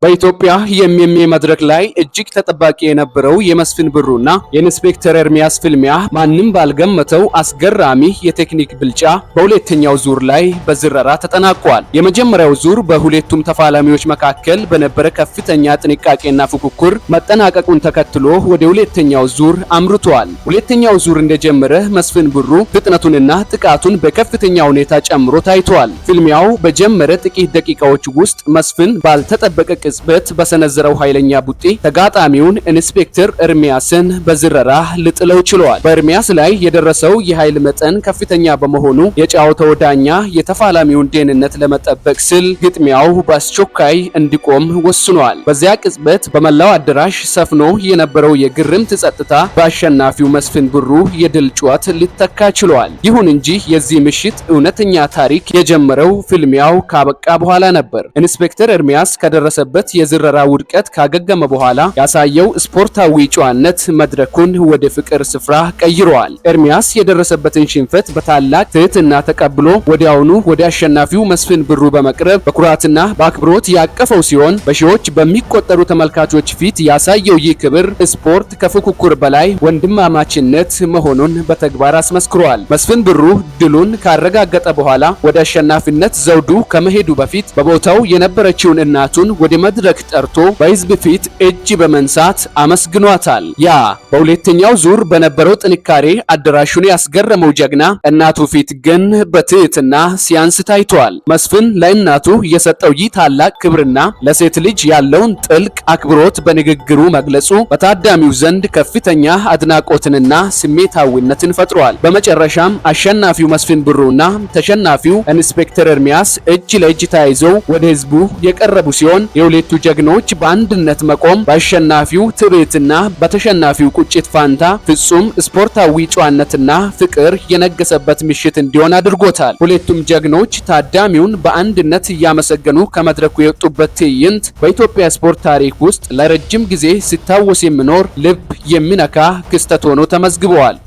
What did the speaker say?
በኢትዮጵያ የሚሜ መድረክ ላይ እጅግ ተጠባቂ የነበረው የመስፍን ብሩና የኢንስፔክተር ኤርሚያስ ፍልሚያ ማንም ባልገመተው አስገራሚ የቴክኒክ ብልጫ በሁለተኛው ዙር ላይ በዝረራ ተጠናቋል። የመጀመሪያው ዙር በሁለቱም ተፋላሚዎች መካከል በነበረ ከፍተኛ ጥንቃቄና ፉክክር መጠናቀቁን ተከትሎ ወደ ሁለተኛው ዙር አምርቷል። ሁለተኛው ዙር እንደጀመረ መስፍን ብሩ ፍጥነቱንና ጥቃቱን በከፍተኛ ሁኔታ ጨምሮ ታይቷል። ፍልሚያው በጀመረ ጥቂት ደቂቃዎች ውስጥ መስፍን ባልተጠበቀ ቅጽበት በሰነዘረው ኃይለኛ ቡጢ ተጋጣሚውን ኢንስፔክተር ኤርሚያስን በዝረራ ልጥለው ችሏል። በኤርሚያስ ላይ የደረሰው የኃይል መጠን ከፍተኛ በመሆኑ የጨዋታው ዳኛ የተፋላሚውን ደህንነት ለመጠበቅ ሲል ግጥሚያው በአስቸኳይ እንዲቆም ወስኗል። በዚያ ቅጽበት በመላው አዳራሽ ሰፍኖ የነበረው የግርምት ጸጥታ በአሸናፊው መስፍን ብሩ የድል ጩኸት ሊተካ ችሏል። ይሁን እንጂ የዚህ ምሽት እውነተኛ ታሪክ የጀመረው ፍልሚያው ካበቃ በኋላ ነበር። ኢንስፔክተር ኤርሚያስ ከደረሰበት የዝረራ ውድቀት ካገገመ በኋላ ያሳየው ስፖርታዊ ጨዋነት መድረኩን ወደ ፍቅር ስፍራ ቀይሯል። ኤርሚያስ የደረሰበትን ሽንፈት በታላቅ ትህትና ተቀብሎ ወዲያውኑ ወደ አሸናፊው መስፍን ብሩ በመቅረብ በኩራትና በአክብሮት ያቀፈው ሲሆን በሺዎች በሚቆጠሩ ተመልካቾች ፊት ያሳየው ይህ ክብር ስፖርት ከፉክክር በላይ ወንድማማችነት መሆኑን በተግባር አስመስክሯል። መስፍን ብሩ ድሉን ካረጋገጠ በኋላ ወደ አሸናፊነት ዘውዱ ከመሄዱ በፊት በቦታው የነበረችውን እናቱን ወደ መድረክ ጠርቶ በህዝብ ፊት እጅ በመንሳት አመስግኗታል። ያ በሁለተኛው ዙር በነበረው ጥንካሬ አዳራሹን ያስገረመው ጀግና እናቱ ፊት ግን በትህትና ሲያንስ ታይቷል። መስፍን ለእናቱ የሰጠው ይህ ታላቅ ክብርና ለሴት ልጅ ያለውን ጥልቅ አክብሮት በንግግሩ መግለጹ በታዳሚው ዘንድ ከፍተኛ አድናቆትንና ስሜታዊነትን ፈጥሯል። በመጨረሻም አሸናፊው መስፍን ብሩና ተሸናፊው ኢንስፔክተር ኤርሚያስ እጅ ለእጅ ተያይዘው ወደ ህዝቡ የቀረቡ ሲሆን የሁለቱ ጀግኖች በአንድነት መቆም በአሸናፊው ትዕቢትና በተሸናፊው ቁጭት ፋንታ ፍጹም ስፖርታዊ ጨዋነትና ፍቅር የነገሰበት ምሽት እንዲሆን አድርጎታል። ሁለቱም ጀግኖች ታዳሚውን በአንድነት እያመሰገኑ ከመድረኩ የወጡበት ትዕይንት በኢትዮጵያ ስፖርት ታሪክ ውስጥ ለረጅም ጊዜ ሲታወስ የሚኖር ልብ የሚነካ ክስተት ሆኖ ተመዝግበዋል።